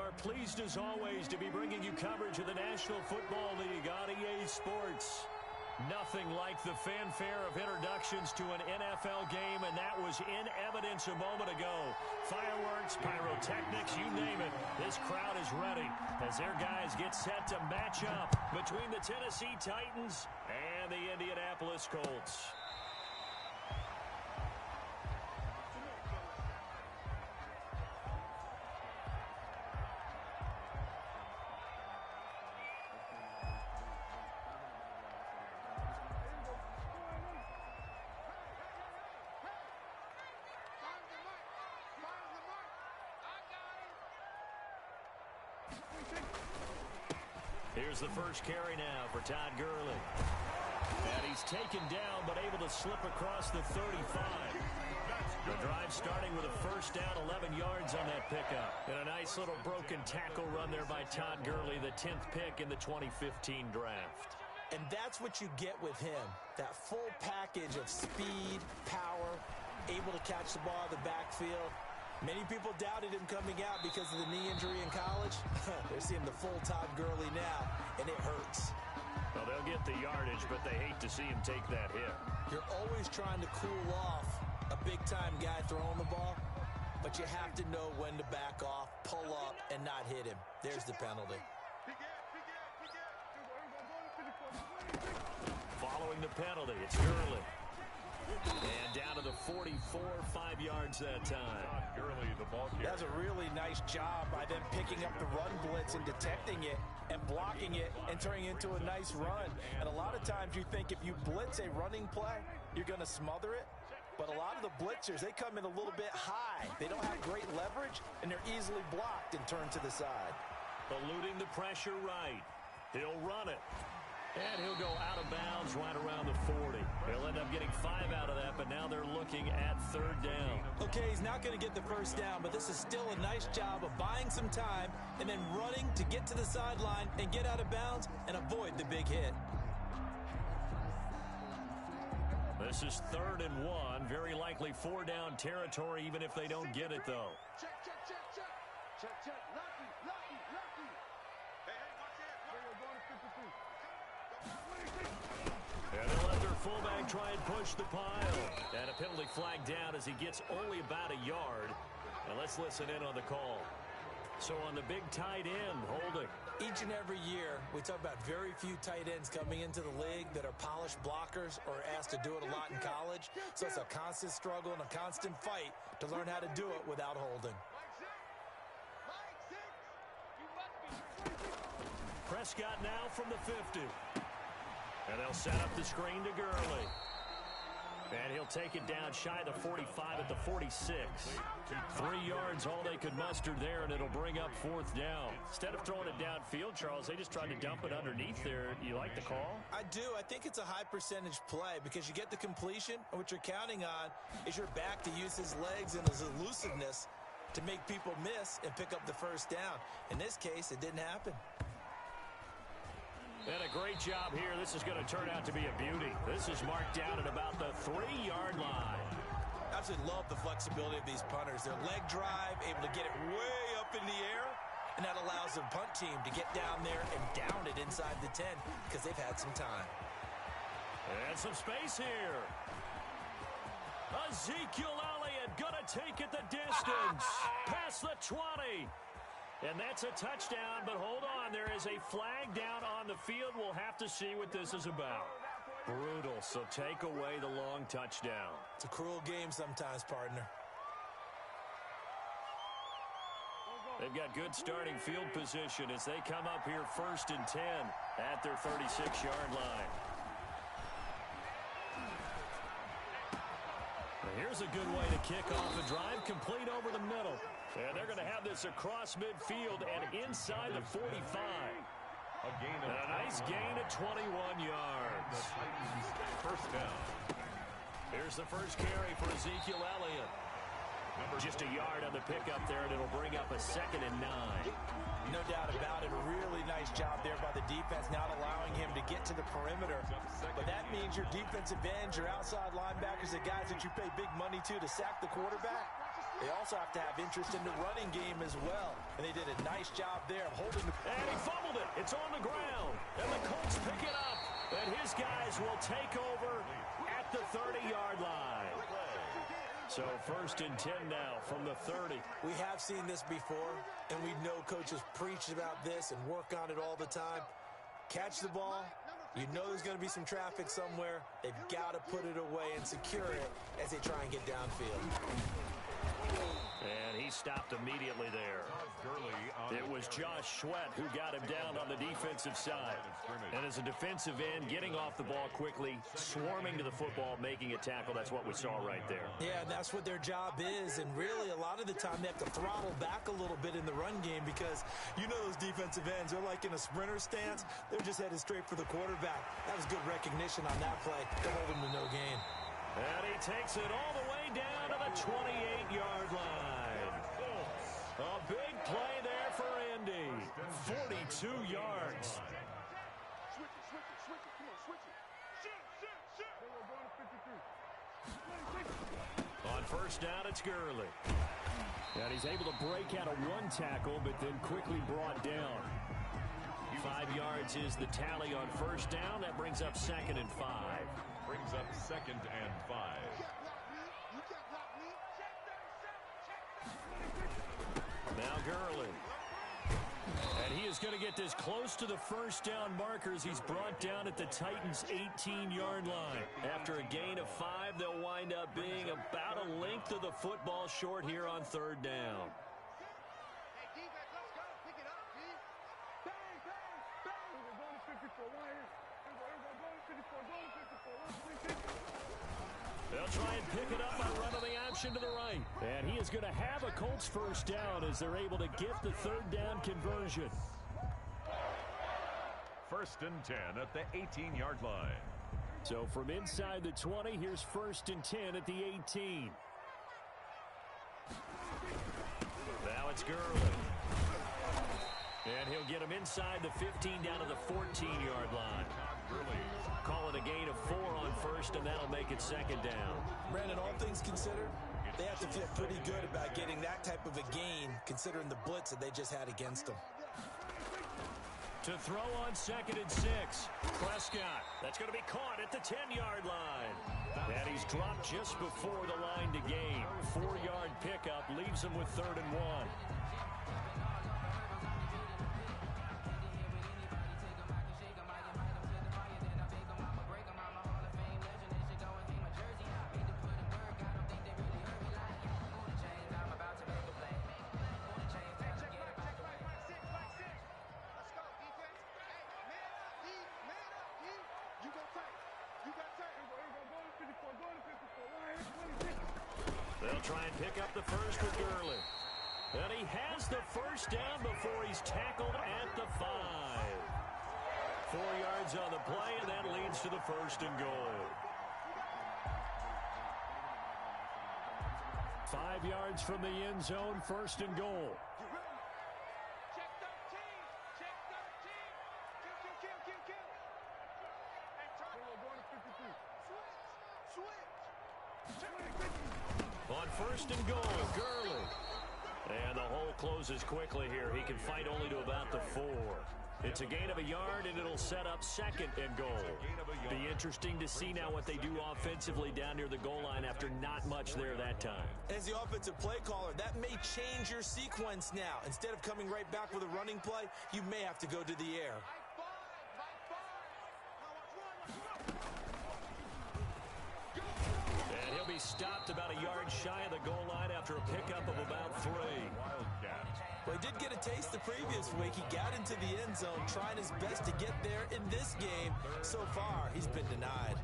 are pleased as always to be bringing you coverage of the National Football League on EA Sports. Nothing like the fanfare of introductions to an NFL game, and that was in evidence a moment ago. Fireworks, pyrotechnics, you name it. This crowd is ready as their guys get set to match up between the Tennessee Titans and the Indianapolis Colts. Here's the first carry now for Todd Gurley. And he's taken down, but able to slip across the 35. The drive starting with a first down, 11 yards on that pickup. And a nice little broken tackle run there by Todd Gurley, the 10th pick in the 2015 draft. And that's what you get with him, that full package of speed, power, able to catch the ball in the backfield. Many people doubted him coming out because of the knee injury in college. They're seeing the full Todd Gurley now, and it hurts. Well, they'll get the yardage, but they hate to see him take that hit. You're always trying to cool off a big-time guy throwing the ball, but you have to know when to back off, pull up, and not hit him. There's the penalty. Following the penalty, it's Gurley. And down to the 44, 5 yards that time. Gurley, the ball carrier. That's a really nice job by them picking up the run blitz and detecting it and blocking it and turning it into a nice run. And a lot of times you think if you blitz a running play, you're going to smother it. But a lot of the blitzers, they come in a little bit high. They don't have great leverage, and they're easily blocked and turned to the side. Eluding the pressure right. He'll run it. And he'll go out of bounds right around the 40. He'll end up getting 5 out of that, but now they're looking at third down. Okay, he's not going to get the first down, but this is still a nice job of buying some time and then running to get to the sideline and get out of bounds and avoid the big hit. This is 3rd and 1. Very likely 4-down territory, even if they don't get it, though. Check. Lucky. Hey, watch it. Where you going to 52? And they'll let their fullback try and push the pile. And a penalty flag down as he gets only about a yard. And let's listen in on the call. So on the big tight end, holding. Each and every year, we talk about very few tight ends coming into the league that are polished blockers or asked to do it a lot in college. So it's a constant struggle and a constant fight to learn how to do it without holding. Prescott now from the 50. And they'll set up the screen to Gurley. And he'll take it down shy of the 45 at the 46. 3 yards, all they could muster there, and it'll bring up 4th down. Instead of throwing it downfield, Charles, they just tried to dump it underneath there. You like the call? I do. I think it's a high percentage play because you get the completion, and what you're counting on is your back to use his legs and his elusiveness to make people miss and pick up the first down. In this case, it didn't happen. And a great job here. This is going to turn out to be a beauty. This is marked down at about the 3-yard line. Absolutely love the flexibility of these punters. Their leg drive, able to get it way up in the air, and that allows the punt team to get down there and down it inside the 10 because they've had some time. And some space here. Ezekiel Elliott going to take it the distance. Past the 20. And that's a touchdown, but hold on. There is a flag down on the field. We'll have to see what this is about. Brutal, so take away the long touchdown. It's a cruel game sometimes, partner. They've got good starting field position as they come up here 1st and 10 at their 36-yard line. Now here's a good way to kick off a drive, complete over the middle. And they're going to have this across midfield and inside the 45. And a nice gain of 21 yards. First down. Here's the first carry for Ezekiel Elliott. Just a yard on the pickup there, and it'll bring up a 2nd and 9. No doubt about it. A really nice job there by the defense, not allowing him to get to the perimeter. But that means your defensive ends, your outside linebackers, the guys that you pay big money to sack the quarterback, They also have to have interest in the running game as well. And they did a nice job there of holding the... And he fumbled it. It's on the ground. And the Colts pick it up. And his guys will take over at the 30-yard line. So 1st and 10 now from the 30. We have seen this before, and we know coaches preach about this and work on it all the time. Catch the ball. You know there's going to be some traffic somewhere. They've got to put it away and secure it as they try and get downfield. And he stopped immediately there. It was Josh Sweat who got him down on the defensive side. And as a defensive end, getting off the ball quickly, swarming to the football, making a tackle, that's what we saw right there. Yeah, that's what their job is. And really, a lot of the time, they have to throttle back a little bit in the run game because you know those defensive ends, they're like in a sprinter stance. They're just headed straight for the quarterback. That was good recognition on that play to hold him to no gain. And he takes it all the way down to the 28-yard line. A big play there for Indy. 42 yards. On 1st down, it's Gurley. And he's able to break out of one tackle, but then quickly brought down. 5 yards is the tally on 1st down. That brings up 2nd and 5. Brings up 2nd and 5. Now Gurley. And he is going to get this close to the 1st down markers. He's brought down at the Titans' 18-yard line. After a gain of 5, they'll wind up being about a length of the football short here on 3rd down. They'll try and pick it up by running the option to the right. And he is going to have a Colts 1st down as they're able to get the 3rd down conversion. 1st and 10 at the 18-yard line. So from inside the 20, here's 1st and 10 at the 18. Now it's Gurley. And he'll get him inside the 15 down to the 14-yard line. Call it a gain of 4 on 1st, and that'll make it 2nd down. Brandon, all things considered, they have to feel pretty good about getting that type of a gain, considering the blitz that they just had against them. To throw on 2nd and 6. Prescott. That's going to be caught at the 10-yard line. And he's dropped just before the line to gain. 4-yard pickup leaves him with 3rd and 1. They'll try and pick up the 1st with Gurley. And he has the 1st down before he's tackled at the 5. 4 yards on the play, and that leads to the 1st and goal. 5 yards from the end zone, 1st and goal. On 1st and goal, Gurley. And the hole closes quickly here. He can fight only to about the 4. It's a gain of a yard, and it'll set up 2nd and goal. Be interesting to see now what they do offensively down near the goal line after not much there that time. As the offensive play caller, that may change your sequence now. Instead of coming right back with a running play, you may have to go to the air. And he'll be stopped about a yard shy of the goal line after a pickup of about 3. Well, he did get a taste the previous week. He got into the end zone, trying his best to get there in this game. So far, he's been denied.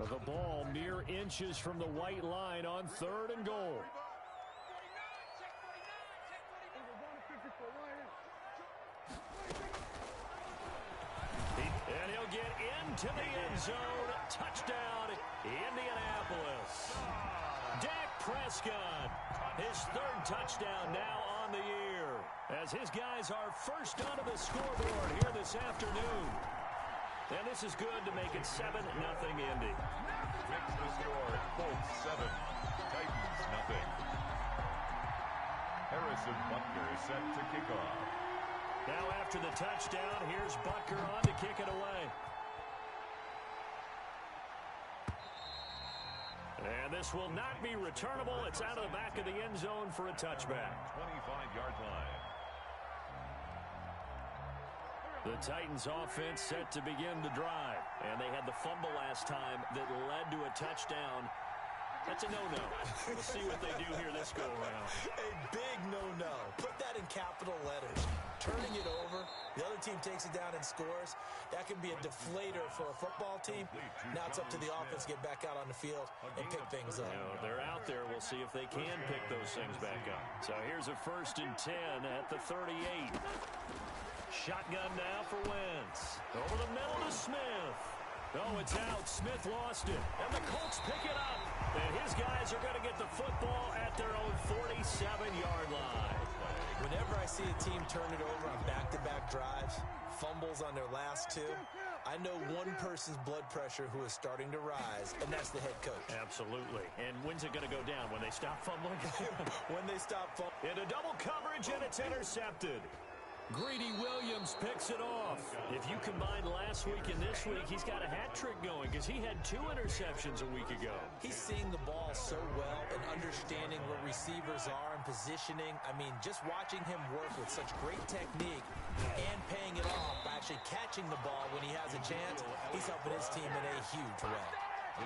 The ball mere inches from the white line on 3rd and goal. And he'll get into the end zone Touchdown, Indianapolis. Dak Prescott, his third touchdown now on the year, as his guys are first onto the scoreboard here this afternoon. And this is good to make it 7-0 Indy. Makes the score Colts 7, Titans nothing. Harrison Butker is set to kick off. Now after the touchdown, here's Butker on to kick it away. And this will not be returnable. It's out of the back of the end zone for a touchback. 25-yard line. The Titans offense set to begin the drive. And they had the fumble last time that led to a touchdown. That's a no-no. We'll see what they do here this go-around. A big no-no. Put that in capital letters. Turning it over, the other team takes it down and scores. That can be a deflator for a football team. Now it's up to the offense to get back out on the field and pick things up. You know, they're out there. We'll see if they can pick those things back up. So here's a 1st and 10 at the 38. Shotgun now for Wentz. Over the middle to Smith. Oh, it's out. Smith lost it. And the Colts pick it up. And his guys are going to get the football at their own 47-yard line. Whenever I see a team turn it over on back-to-back drives, fumbles on their last two, I know one person's blood pressure who is starting to rise, and that's the head coach. Absolutely. And when's it going to go down? When they stop fumbling? When they stop fumbling. Into double coverage, and it's intercepted. Greedy Williams picks it off. If you combine last week and this week, he's got a hat trick going because he had 2 interceptions a week ago. He's seeing the ball so well and understanding where receivers are and positioning. I mean, just watching him work with such great technique and paying it off by actually catching the ball when he has a chance, he's helping his team in a huge way.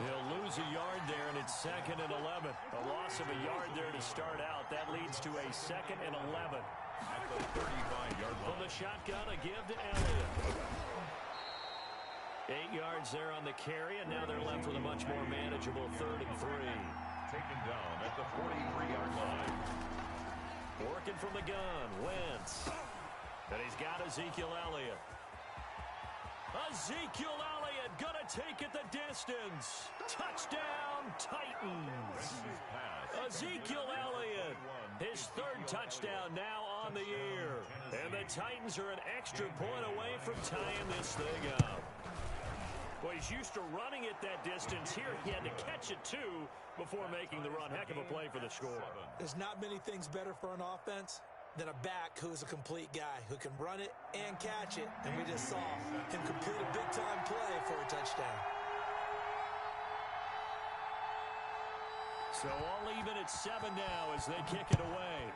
He'll lose a yard there, and it's 2nd and 11. A loss of a yard there to start out. That leads to a 2nd and 11. At the 35-yard line. From the shotgun, a give to Elliott. 8 yards there on the carry, and now they're left with a much more manageable 3rd and 3. Taken down at the 43-yard line. Working from the gun, Wentz. And he's got Ezekiel Elliott. Ezekiel Elliott gonna take it the distance. Touchdown, Titans. Ezekiel Elliott, his 3rd touchdown now on the year. And the Titans are an extra point away from tying this thing up. Well, he's used to running it that distance. Here he had to catch it, too, before making the run. Heck of a play for the score. There's not many things better for an offense than a back who is a complete guy who can run it and catch it. And we just saw him complete a big-time play for a touchdown. So all even at 7 now as they kick it away.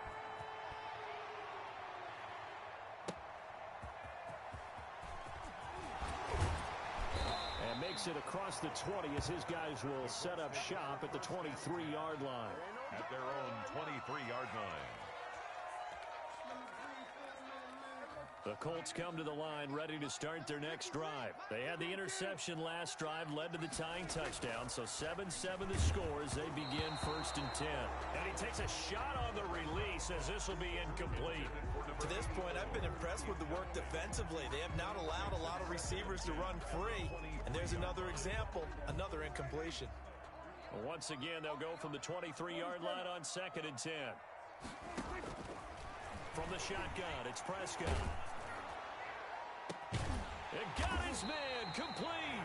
And makes it across the 20 as his guys will set up shop at the 23-yard line. At their own 23-yard line. The Colts come to the line ready to start their next drive. They had the interception last drive, led to the tying touchdown, so 7-7 the score as they begin 1st and 10. And he takes a shot on the release as this will be incomplete. To this point, I've been impressed with the work defensively. They have not allowed a lot of receivers to run free. And there's another example, another incompletion. Once again, they'll go from the 23-yard line on 2nd and 10. From the shotgun, it's Prescott. It got his man complete.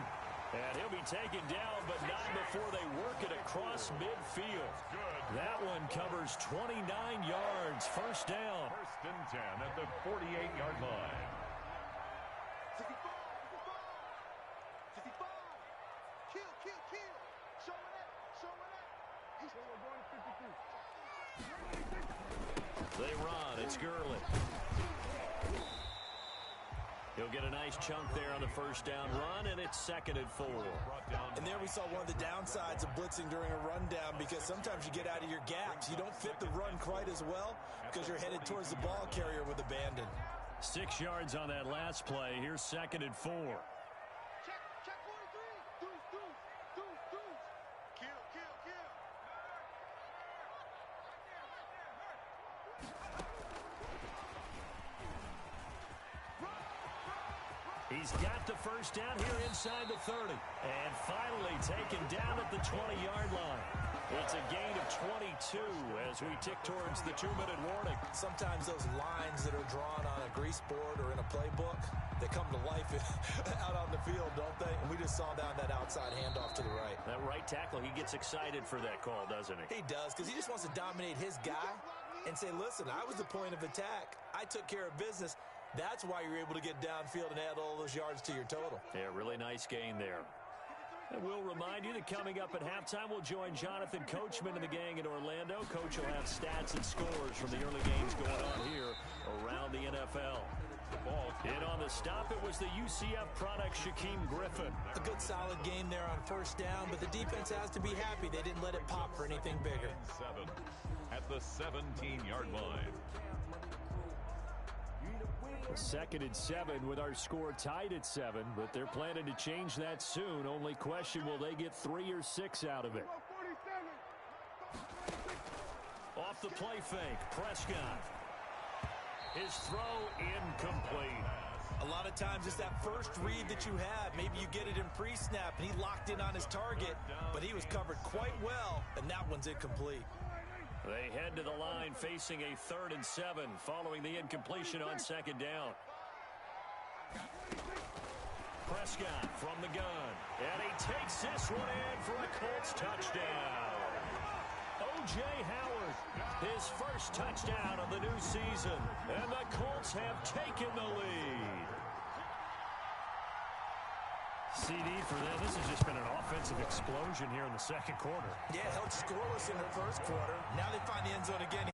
And he'll be taken down, but not before they work it across midfield. That one covers 29 yards. 1st down. 1st and 10 at the 48-yard line. 65. Kill. Show it up. He's They run. It's Gurley. He'll get a nice chunk there on the 1st down run, and it's 2nd and 4. And there we saw one of the downsides of blitzing during a rundown, because sometimes you get out of your gaps. You don't fit the run quite as well because you're headed towards the ball carrier with abandon. 6 yards on that last play. Here's 2nd and 4. Check 43. Deuce. Kill. He's got the first down here inside the 30. And finally taken down at the 20-yard line. It's a gain of 22 as we tick towards the 2-minute warning. Sometimes those lines that are drawn on a grease board or in a playbook, they come to life out on the field, don't they? And we just saw down that outside handoff to the right. That right tackle, he gets excited for that call, doesn't he? He does, because he just wants to dominate his guy and say, listen, I was the point of attack. I took care of business. That's why you're able to get downfield and add all those yards to your total. Yeah, really nice gain there. And we'll remind you that coming up at halftime, we'll join Jonathan Coachman and the gang in Orlando. Coach will have stats and scores from the early games going on here around the NFL. In on the stop, it was the UCF product, Shaquem Griffin. A good solid game there on first down, but the defense has to be happy they didn't let it pop for anything bigger. 7 at the 17-yard line. 2nd and 7 with our score tied at 7, but they're planning to change that soon. Only question, will they get 3 or 6 out of it? Off the play fake, Prescott. His throw incomplete. A lot of times it's that first read that you have. Maybe you get it in pre-snap and he locked in on his target, but he was covered quite well, and that one's incomplete. They head to the line facing a 3rd and 7 following the incompletion on 2nd down. Prescott from the gun, and he takes this one in for a Colts touchdown. O.J. Howard, his first touchdown of the new season, and the Colts have taken the lead. CD for them. This has just been an offensive explosion here in the 2nd quarter. Yeah, held scoreless in the 1st quarter. Now they find the end zone again.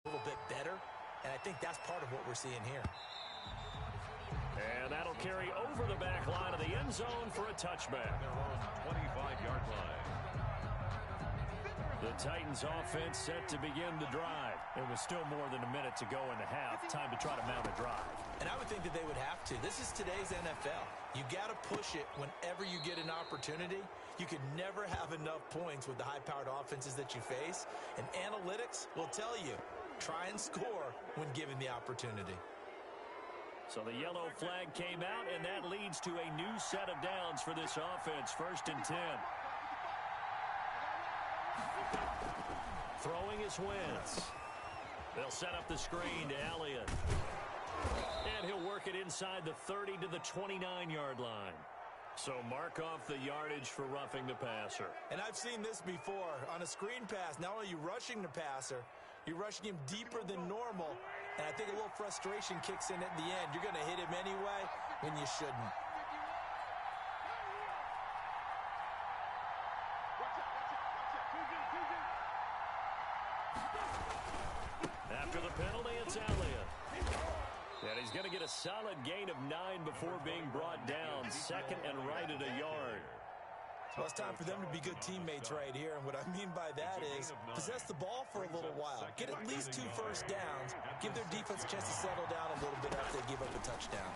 A little bit better, and I think that's part of what we're seeing here. And that'll carry over the back line of the end zone for a touchback. Their own 25-yard line. The Titans offense set to begin the drive. It was still more than a minute to go in the half. Time to try to mount a drive. And I would think that they would have to. This is today's NFL. You got to push it whenever you get an opportunity. You can never have enough points with the high-powered offenses that you face. And analytics will tell you, try and score when given the opportunity. So the yellow flag came out, and that leads to a new set of downs for this offense. 1st and 10. Throwing is Wentz. They'll set up the screen to Elliott. And he'll work it inside the 30 to the 29-yard line. So mark off the yardage for roughing the passer. And I've seen this before. On a screen pass, not only are you rushing the passer, you're rushing him deeper than normal. And I think a little frustration kicks in at the end. You're going to hit him anyway when you shouldn't. After the penalty, it's Elliott. And he's going to get a solid gain of 9 before being brought down. 2nd and right at a yard. Well, it's time for them to be good teammates right here. And what I mean by that is possess the ball for a little while. Get at least 2 first downs. Give their defense a chance to settle down a little bit after they give up a touchdown.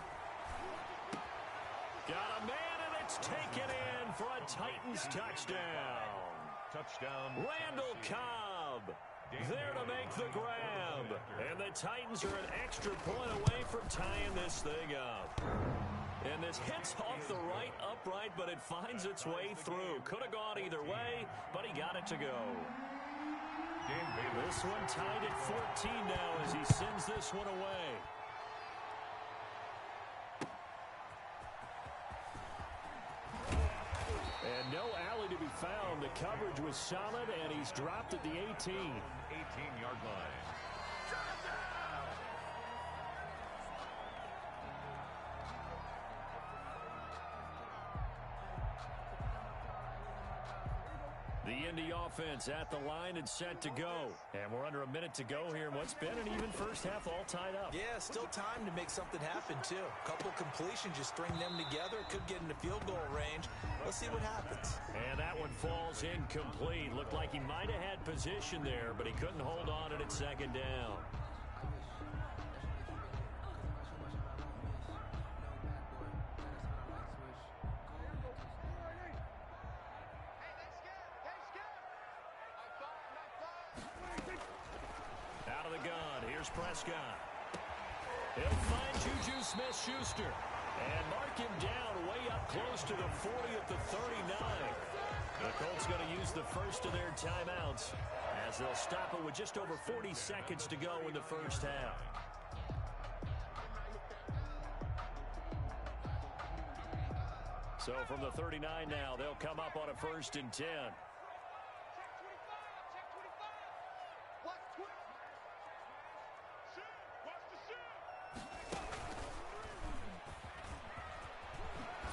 Got a man, and it's taken in for a Titans touchdown. Touchdown. Randall Cobb there to make the grab. And the Titans are an extra point away from tying this thing up. And this hits off the right upright, but it finds its way through. Could have gone either way, but he got it to go. This one tied at 14 now as he sends this one away. And no alley to be found. The coverage was solid, and he's dropped at the 18. 18-yard line. The Indy offense at the line and set to go. And we're under a minute to go here in what's been an even first half, all tied up. Yeah, still time to make something happen, too. A couple completions, just string them together. Could get into field goal range. Let's see what happens. And that one falls incomplete. Looked like he might have had position there, but he couldn't hold on it at 2nd down. the gun. Here's Prescott. He'll find Juju Smith-Schuster and mark him down way up close to the 40 at the 39. The Colts going to use the first of their timeouts as they'll stop it with just over 40 seconds to go in the first half. So from the 39 now, they'll come up on a 1st and 10.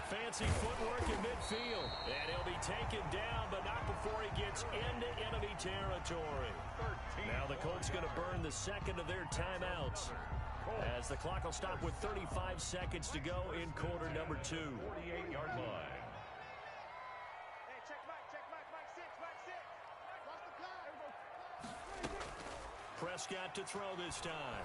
Fancy footwork in midfield. And he'll be taken down, but not before he gets into enemy territory. Now the Colts going to burn the second of their timeouts, as the clock will stop with 35 seconds to go in quarter number 2. 48-yard line. Hey, check Mike 6, Mike 6. Watch the clock. Prescott to throw this time.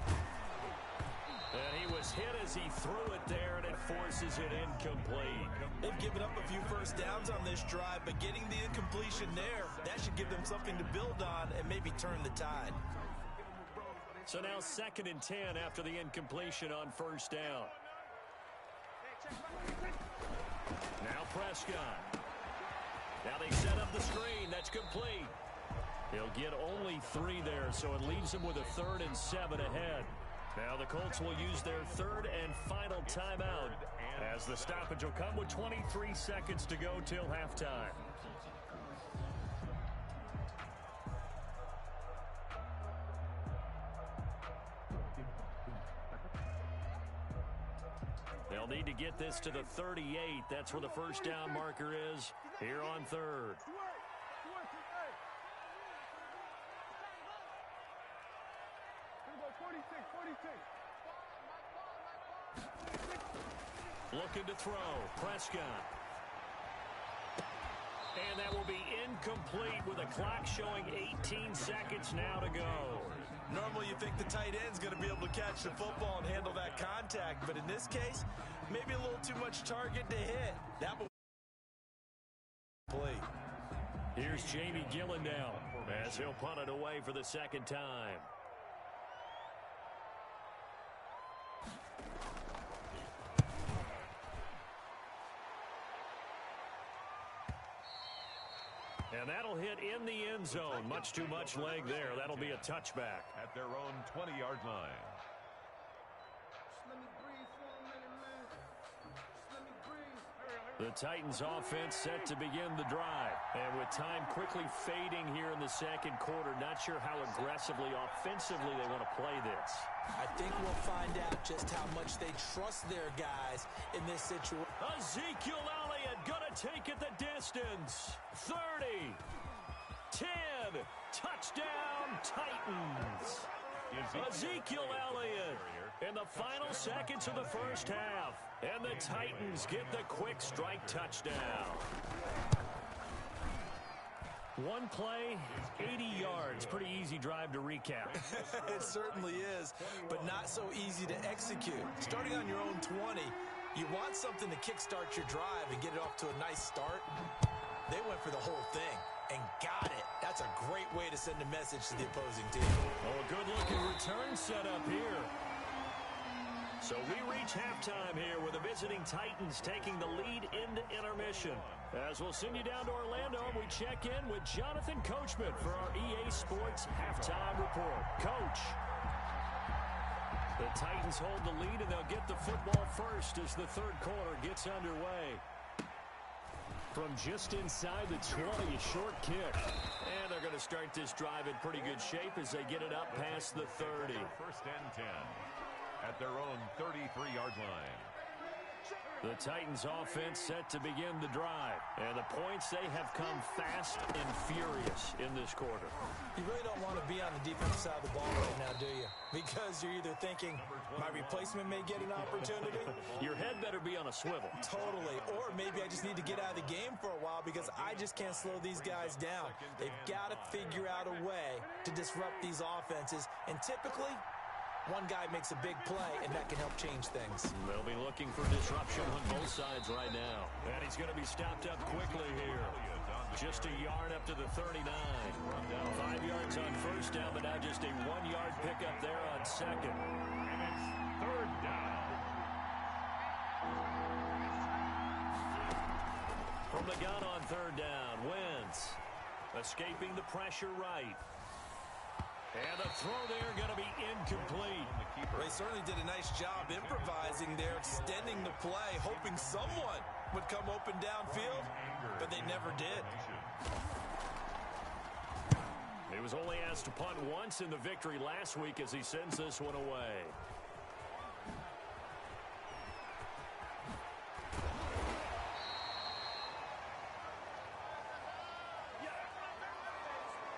And he was hit as he threw it there, and it forces it incomplete. They've given up a few first downs on this drive, but getting the incompletion there, that should give them something to build on and maybe turn the tide. So now 2nd and 10 after the incompletion on 1st down. Now Prescott. Now they set up the screen. That's complete. He'll get only 3 there, so it leaves him with a 3rd and 7 ahead. Now the Colts will use their 3rd and final timeout, as the stoppage will come with 23 seconds to go till halftime. They'll need to get this to the 38. That's where the first down marker is here on 3rd. Looking to throw. Prescott. And that will be incomplete with a clock showing 18 seconds now to go. Normally you think the tight end's going to be able to catch the football and handle that contact, but in this case, maybe a little too much target to hit. That will play. Here's Jamie Gillen now, as he'll punt it away for the 2nd time. And that'll hit in the end zone. Much too much leg there. That'll be a touchback. At their own 20-yard line. The Titans offense set to begin the drive. And with time quickly fading here in the 2nd quarter, not sure how aggressively, offensively they want to play this. I think we'll find out just how much they trust their guys in this situation. Ezekiel Elliott gonna take it the distance. 30, 10, touchdown Titans. Ezekiel Elliott in the final seconds of the first half. And the Titans get the quick strike touchdown. One play, 80 yards. Pretty easy drive to recap. It certainly is, but not so easy to execute. Starting on your own 20, you want something to kickstart your drive and get it off to a nice start. They went for the whole thing and got it. That's a great way to send a message to the opposing team. Oh, a good-looking return set up here. So we reach halftime here with the visiting Titans taking the lead into intermission. As we'll send you down to Orlando, we check in with Jonathan Coachman for our EA Sports Halftime Report. Coach. The Titans hold the lead, and they'll get the football first as the 3rd quarter gets underway. From just inside the 20, a short kick. And they're going to start this drive in pretty good shape as they get it up past the 30. 1st and 10. At their own 33-yard line. The Titans offense set to begin the drive. And the points, they have come fast and furious in this quarter. You really don't want to be on the defensive side of the ball right now, do you? Because you're either thinking, my replacement may get an opportunity. Your head better be on a swivel. Totally. Or maybe I just need to get out of the game for a while because I just can't slow these guys down. They've got to figure out a way to disrupt these offenses. And typically, one guy makes a big play, and that can help change things. They'll be looking for disruption on both sides right now. And he's going to be stopped up quickly here. Just a yard up to the 39. 5 yards on first down, but now just a 1-yard pickup there on second. And it's third down. From the gun on third down, Wentz escaping the pressure right. And the throw there going to be incomplete. They certainly did a nice job improvising there, extending the play, hoping someone would come open downfield, but they never did. He was only asked to punt once in the victory last week as he sends this one away.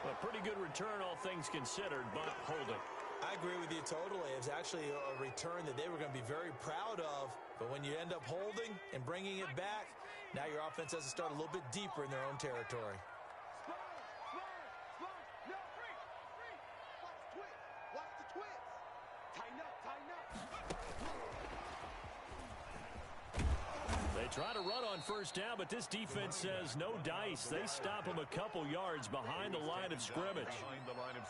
A pretty good return, all things considered, but holding. I agree with you totally. It was actually a return that they were going to be very proud of. But when you end up holding and bringing it back, now your offense has to start a little bit deeper in their own territory. Watch the twist. Tighten up, tighten up. They try to run on first down, but this defense says no dice. They stop him a couple yards behind the line of scrimmage.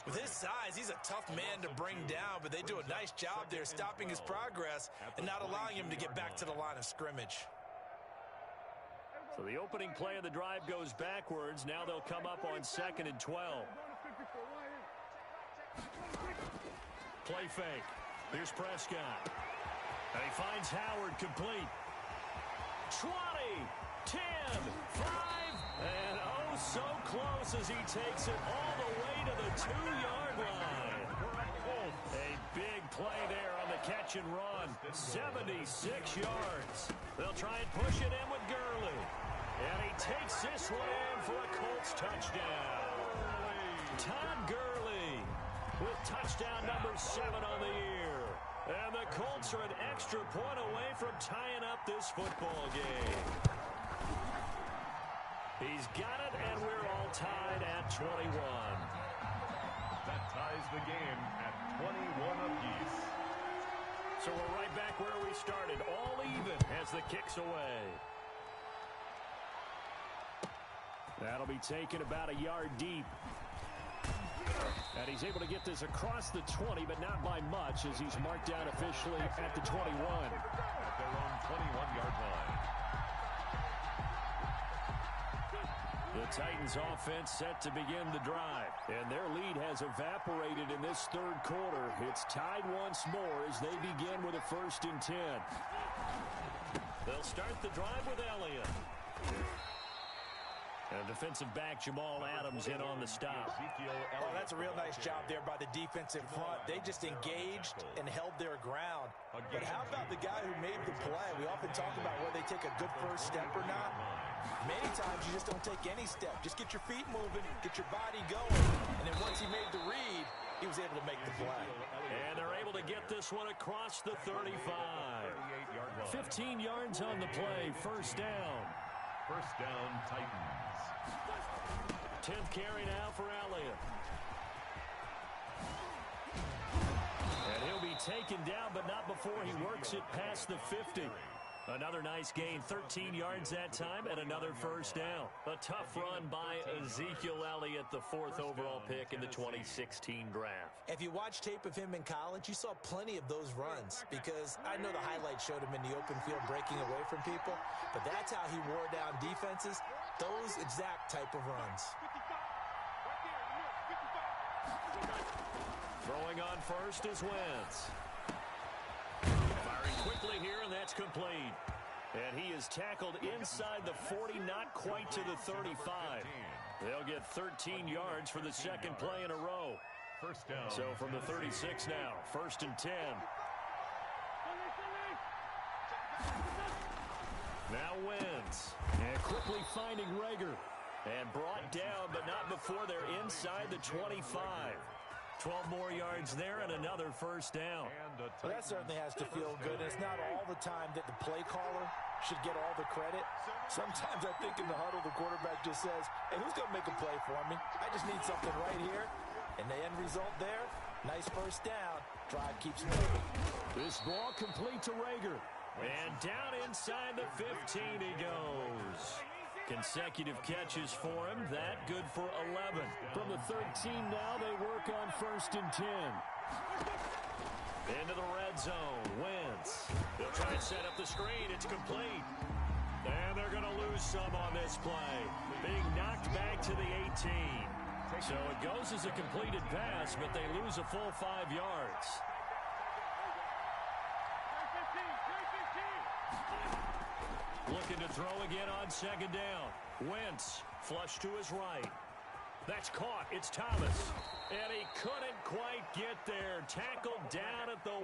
With his size, he's a tough man to bring down, but they do a nice job there stopping his progress and not allowing him to get back to the line of scrimmage. So the opening play of the drive goes backwards. Now they'll come up on 2nd and 12. Play fake. Here's Prescott. And he finds Howard complete. 20, 10, 5, and oh so close as he takes it all the way to the 2-yard line. A big play there on the catch and run. 76 yards. They'll try and push it in with Gurley. And he takes this one in for a Colts touchdown. Todd Gurley with touchdown number 7 on the year. And the Colts are an extra point away from tying up this football game. He's got it, and we're all tied at 21. That ties the game at 21 apiece. So we're right back where we started, all even as the kick's away. That'll be taken about a yard deep. And he's able to get this across the 20, but not by much, as he's marked down officially at the 21. At their own 21-yard line. The Titans offense set to begin the drive. And their lead has evaporated in this third quarter. It's tied once more as they begin with a 1st and 10. They'll start the drive with Elliott. And defensive back Jamal Adams in on the stop. Oh, that's a real nice job there by the defensive front. They just engaged and held their ground. But how about the guy who made the play? We often talk about whether they take a good first step or not. Many times you just don't take any step. Just get your feet moving, get your body going. And then once he made the read, he was able to make the play. And they're able to get this one across the 35. 15 yards on the play, 1st down. First down, Titans. 10th carry now for Elliott. And he'll be taken down, but not before he works it past the 50. Another nice gain, 13 yards that time, and another 1st down. A tough run by Ezekiel Elliott, the 4th overall pick in the 2016 draft. If you watch tape of him in college, you saw plenty of those runs, because I know the highlights showed him in the open field breaking away from people, but that's how he wore down defenses, those exact type of runs. Throwing on first is Wentz. Firing quickly here, and that's complete. And he is tackled inside the 40, not quite to the 35. They'll get 13 yards for the 2nd play in a row. First down. So from the 36 now, 1st and 10. Now Wentz. And quickly finding Rager. And brought down, but not before they're inside the 25. 12 more yards there and another 1st down. Well, that certainly has to feel good. And it's not all the time that the play caller should get all the credit. Sometimes I think in the huddle, the quarterback just says, hey, who's going to make a play for me? I just need something right here. And the end result there, nice 1st down. Drive keeps moving. This ball complete to Rager. And down inside the 15 he goes. Consecutive catches for him. That good for 11. From the 13 now, they work on 1st and 10. Into the red zone. Wentz. They'll try and set up the screen. It's complete. And they're going to lose some on this play. Being knocked back to the 18. So it goes as a completed pass, but they lose a full 5 yards. Looking to throw again on 2nd down. Wentz, flush to his right. That's caught. It's Thomas. And he couldn't quite get there. Tackled down at the 1.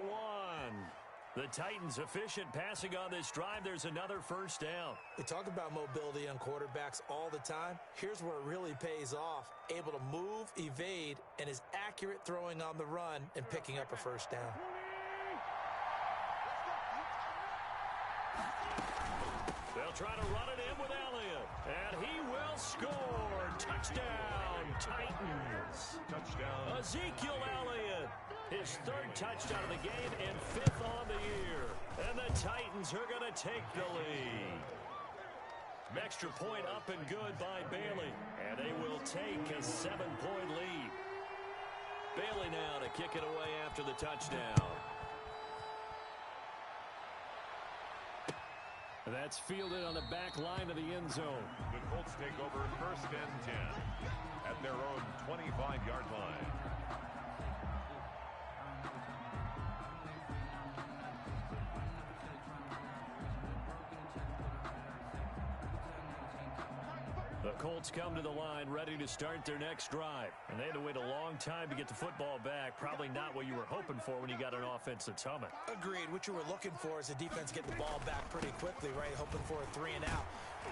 The Titans efficient passing on this drive. There's another 1st down. We talk about mobility on quarterbacks all the time. Here's where it really pays off. Able to move, evade, and is accurate throwing on the run and picking up a 1st down. They'll try to run it in with Elliott. And he will score. Touchdown, Titans. Touchdown. Ezekiel Elliott. His 3rd touchdown of the game and 5th on the year. And the Titans are going to take the lead. Extra point up and good by Bailey. And they will take a 7-point lead. Bailey now to kick it away after the touchdown. That's fielded on the back line of the end zone. The Colts take over 1st and 10 at their own 25-yard line. The Colts come to the line ready to start their next drive. And they had to wait a long time to get the football back. Probably not what you were hoping for when you got an offense that's humming. Agreed. What you were looking for is the defense get the ball back pretty quickly, right? Hoping for a 3 and out.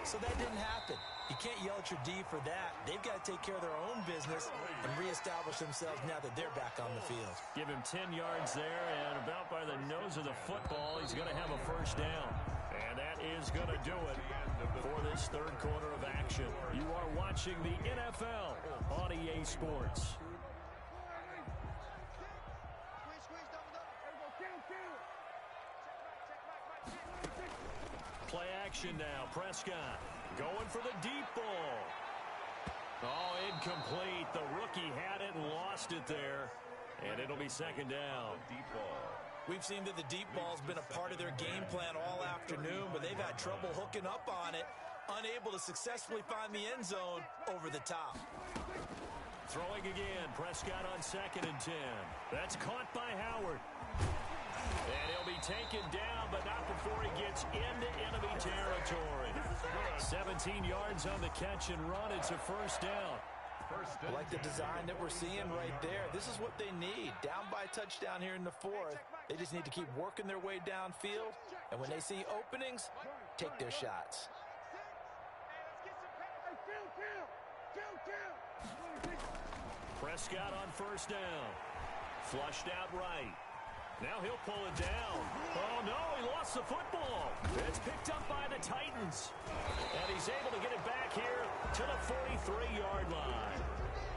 So that didn't happen. You can't yell at your D for that. They've got to take care of their own business and reestablish themselves now that they're back on the field. Give him 10 yards there, and about by the nose of the football, he's going to have a 1st down. And that is going to do it for this 3rd quarter of action. You are watching the NFL on EA Sports. Play action now. Prescott going for the deep ball. Oh, incomplete. The rookie had it and lost it there. And it'll be 2nd down. Deep ball. We've seen that the deep ball's been a part of their game plan all afternoon, but they've had trouble hooking up on it, unable to successfully find the end zone over the top. Throwing again. Prescott on 2nd and 10. That's caught by Howard. And he'll be taken down, but not before he gets into enemy territory. 17 yards on the catch and run. It's a 1st down. I like the design that we're seeing right there. This is what they need. Down by a touchdown here in the 4th. They just need to keep working their way downfield. And when they see openings, take their shots. Prescott on 1st down. Flushed out right. Now he'll pull it down. Oh, no, he lost the football. It's picked up by the Titans. And he's able to get it back here to the 43-yard line.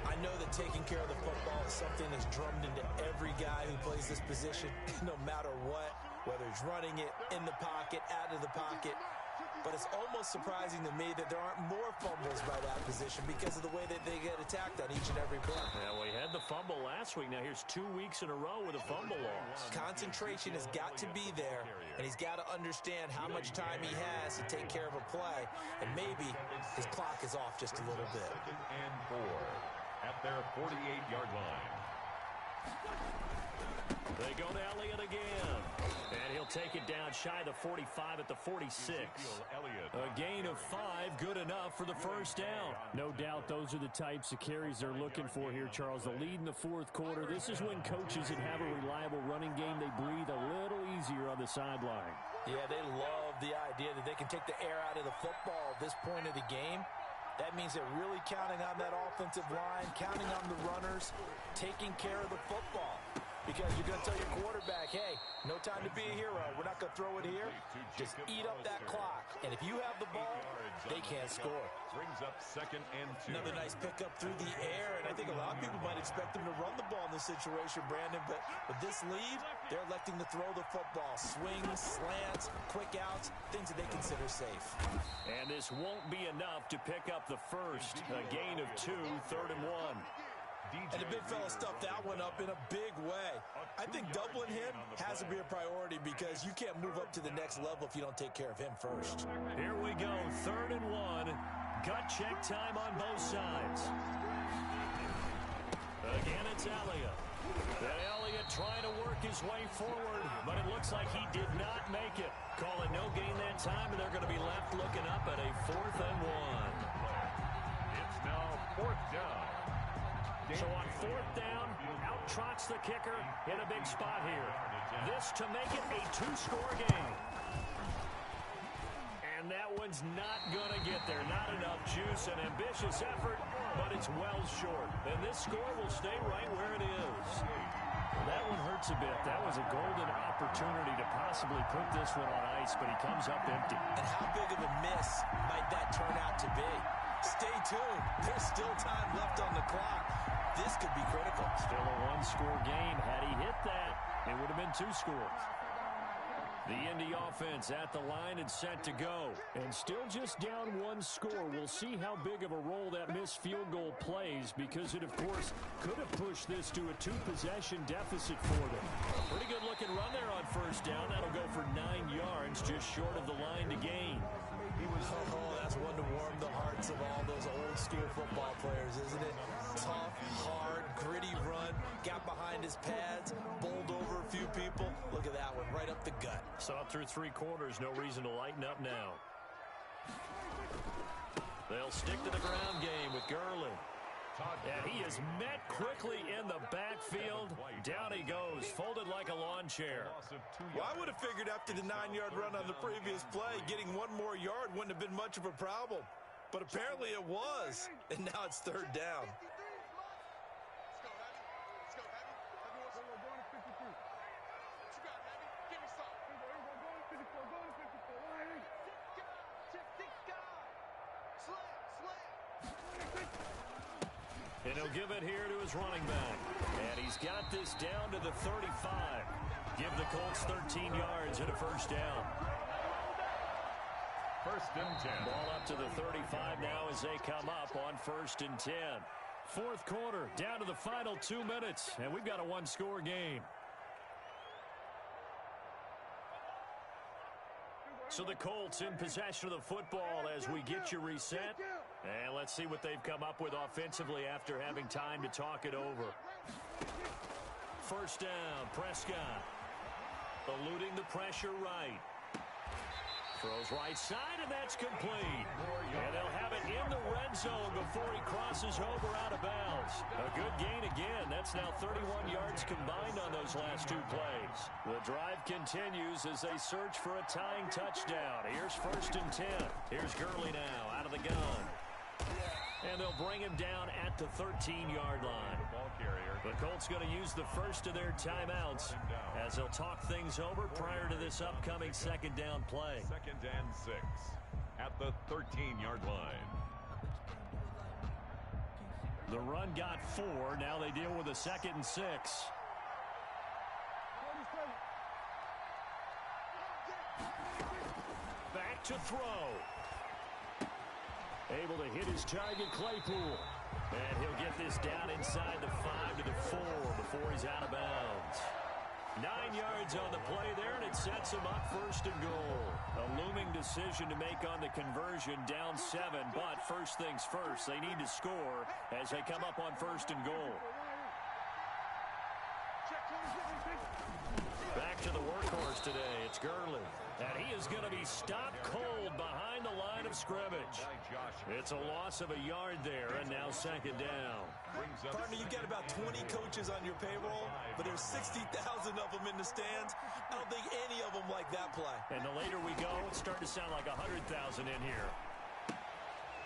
I know that taking care of the football is something that's drummed into every guy who plays this position, no matter what, whether he's running it, in the pocket, out of the pocket. But it's almost surprising to me that there aren't more fumbles by that position because of the way that they get attacked on each and every play. Yeah, we had the fumble last week. Now here's 2 weeks in a row with a fumble loss. Concentration has got to be there, and he's got to understand how much time he has to take care of a play, and maybe his clock is off just a little bit. 2nd and 4 at their 48-yard line. They go to Elliott again. And he'll take it down shy of the 45 at the 46. A gain of 5, good enough for the 1st down. No doubt those are the types of carries they're looking for here, Charles. The lead in the 4th quarter. This is when coaches that have a reliable running game, they breathe a little easier on the sideline. Yeah, they love the idea that they can take the air out of the football at this point of the game. That means they're really counting on that offensive line, counting on the runners, taking care of the football. Because you're going to tell your quarterback, hey, no time to be a hero. We're not going to throw it here. Just eat up that clock. And if you have the ball, they can't score. Brings up 2nd and 2. Another nice pickup through the air. And I think a lot of people might expect them to run the ball in this situation, Brandon. But with this lead, They're electing to throw the football. Swings, slants, quick outs, things that they consider safe. And this won't be enough to pick up the first. A gain of 2, 3rd and 1. And the big fella stuffed that one up in a big way. I think doubling him has to be a priority because you can't move up to the next level if you don't take care of him first. Here we go, 3rd and 1. Gut check time on both sides. Again, it's Elliott. And Elliott trying to work his way forward, but it looks like he did not make it. Call it no gain that time, and they're going to be left looking up at a 4th and 1. It's now 4th down. So on 4th down, out trots the kicker in a big spot here. This to make it a 2-score game. And that one's not going to get there. Not enough juice, an ambitious effort, but it's well short. And this score will stay right where it is. That one hurts a bit. That was a golden opportunity to possibly put this one on ice, but he comes up empty. And how big of a miss might that turn out to be? Stay tuned. There's still time left on the clock. This could be critical. Still a 1-score game. Had he hit that, it would have been 2 scores. The Indy offense at the line and set to go. And still just down 1 score. We'll see how big of a role that missed field goal plays because it, of course, could have pushed this to a 2-possession deficit for them. Pretty good looking run there on 1st down. That'll go for 9 yards, just short of the line to gain. Oh, that's one to warm the hearts of all those old-school football players, isn't it? Tough, hard, gritty run, got behind his pads, bowled over a few people. Look at that one, right up the gut. Saw through 3 quarters, no reason to lighten up now. They'll stick to the ground game with Gurley. And he is met quickly in the backfield. Down he goes, folded like a lawn chair. Well, I would have figured after the 9-yard run on the previous play, getting 1 more yard wouldn't have been much of a problem. But apparently it was, and now it's 3rd down. And he'll give it here to his running back. And he's got this down to the 35. Give the Colts 13 yards and a 1st down. 1st and 10. Ball up to the 35 now as they come up on 1st and 10. 4th quarter, down to the final 2 minutes. And we've got a 1-score game. So the Colts in possession of the football as we get you reset. And let's see what they've come up with offensively after having time to talk it over. 1st down, Prescott. Eluding the pressure right. Throws right side, and that's complete. And they'll have it in the red zone before he crosses over out of bounds. A good gain again. That's now 31 yards combined on those last 2 plays. The drive continues as they search for a tying touchdown. Here's 1st and 10. Here's Gurley now out of the gun. And they'll bring him down at the 13-yard line. The Colts going to use the first of their timeouts as they'll talk things over prior to this upcoming 2nd down play. 2nd and 6 at the 13-yard line. The run got 4. Now they deal with a 2nd and 6. Back to throw. Able to hit his target, Claypool. And he'll get this down inside the 5 to the 4 before he's out of bounds. 9 yards on the play there, and it sets him up 1st and goal. A looming decision to make on the conversion, down 7, but first things first, they need to score as they come up on 1st and goal. Back to the workhorse today, it's Gurley. And he is going to be stopped cold behind the line of scrimmage. It's a loss of a yard there, and now 2nd down. Partner, you've got about 20 coaches on your payroll, but there's 60,000 of them in the stands. I don't think any of them like that play. And the later we go, it's starting to sound like 100,000 in here.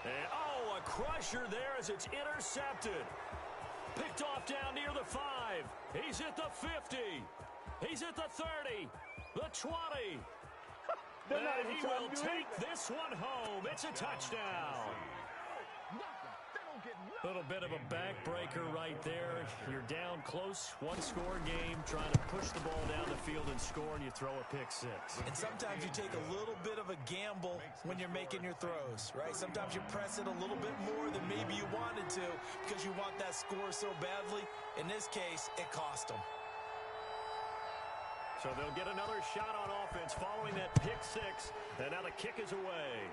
And, oh, a crusher there as it's intercepted. Picked off down near the 5. He's at the 50. He's at the 30. The 20. And he will take this one home. It's a touchdown. Little bit of a backbreaker right there. You're down close, one-score game, trying to push the ball down the field and score, and you throw a pick six. And sometimes you take a little bit of a gamble when you're making your throws, right? Sometimes you press it a little bit more than maybe you wanted to because you want that score so badly. In this case, it cost them. So they'll get another shot on offense following that pick six, and now the kick is away.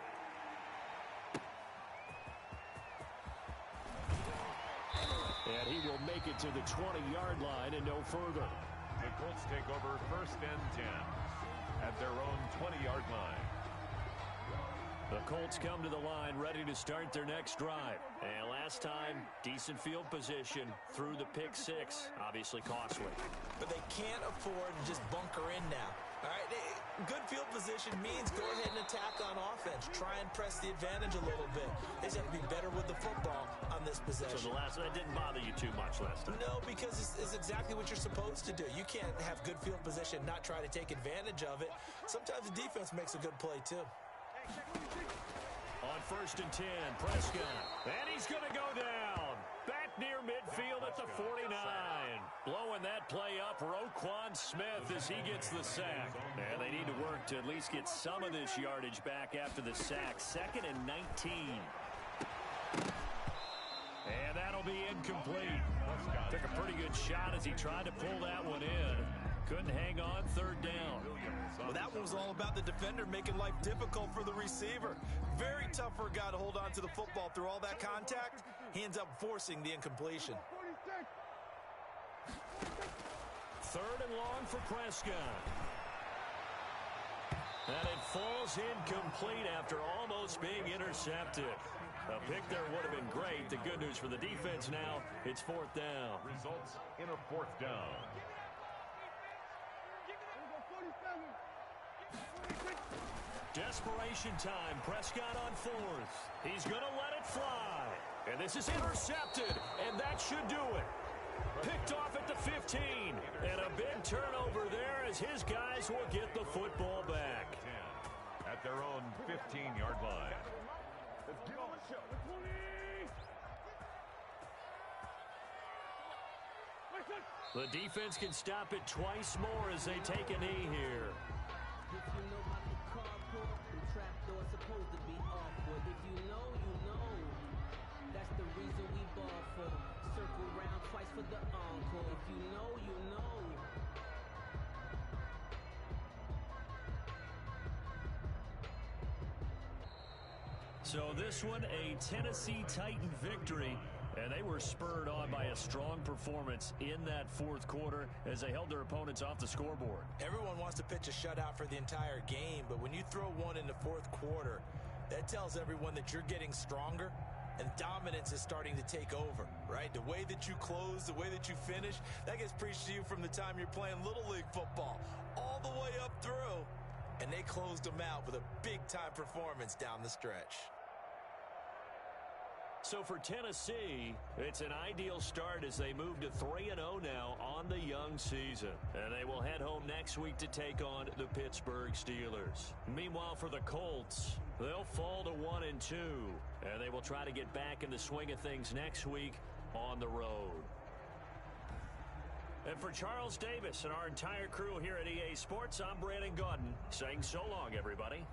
And he will make it to the 20-yard line and no further. The Colts take over 1st and 10 at their own 20-yard line. The Colts come to the line ready to start their next drive. And last time, decent field position through the pick six. Obviously costly. But they can't afford to just bunker in now. All right, good field position means go ahead and attack on offense. Try and press the advantage a little bit. They just have to be better with the football on this possession. So that didn't bother you too much last time? No, because it's exactly what you're supposed to do. You can't have good field position, not try to take advantage of it. Sometimes the defense makes a good play, too. On 1st and 10, Prescott. And he's going to go down. Back near midfield at the 49. Blowing that play up, Roquan Smith as he gets the sack. And they need to work to at least get some of this yardage back after the sack. 2nd and 19. And that'll be incomplete. Took a pretty good shot as he tried to pull that one in. Couldn't hang on, 3rd down. Well, that one was all about the defender making life difficult for the receiver. Very tough for a guy to hold on to the football through all that contact. He ends up forcing the incompletion. 3rd and long for Prescott. And it falls incomplete after almost being intercepted. A pick there would have been great. The good news for the defense now, it's 4th down. Results in a 4th down. Desperation time. Prescott on 4th. He's going to let it fly. And this is intercepted. And that should do it. Picked off at the 15. And a big turnover there as his guys will get the football back. 10 at their own 15-yard line. The defense can stop it twice more as they take a knee here. If you know how the carport, the trapdoor's supposed to be awkward. If you know, you know. That's the reason we ball for. Circle round twice for the encore. If you know, you know. So this one, a Tennessee Titan victory. And they were spurred on by a strong performance in that 4th quarter as they held their opponents off the scoreboard. Everyone wants to pitch a shutout for the entire game, but when you throw one in the 4th quarter, that tells everyone that you're getting stronger and dominance is starting to take over, right? The way that you close, the way that you finish, that gets preached to you from the time you're playing Little League football all the way up through, and they closed them out with a big-time performance down the stretch. So for Tennessee, it's an ideal start as they move to 3-0 now on the young season. And they will head home next week to take on the Pittsburgh Steelers. Meanwhile, for the Colts, they'll fall to 1-2. And they will try to get back in the swing of things next week on the road. And for Charles Davis and our entire crew here at EA Sports, I'm Brandon Gaudin saying so long, everybody.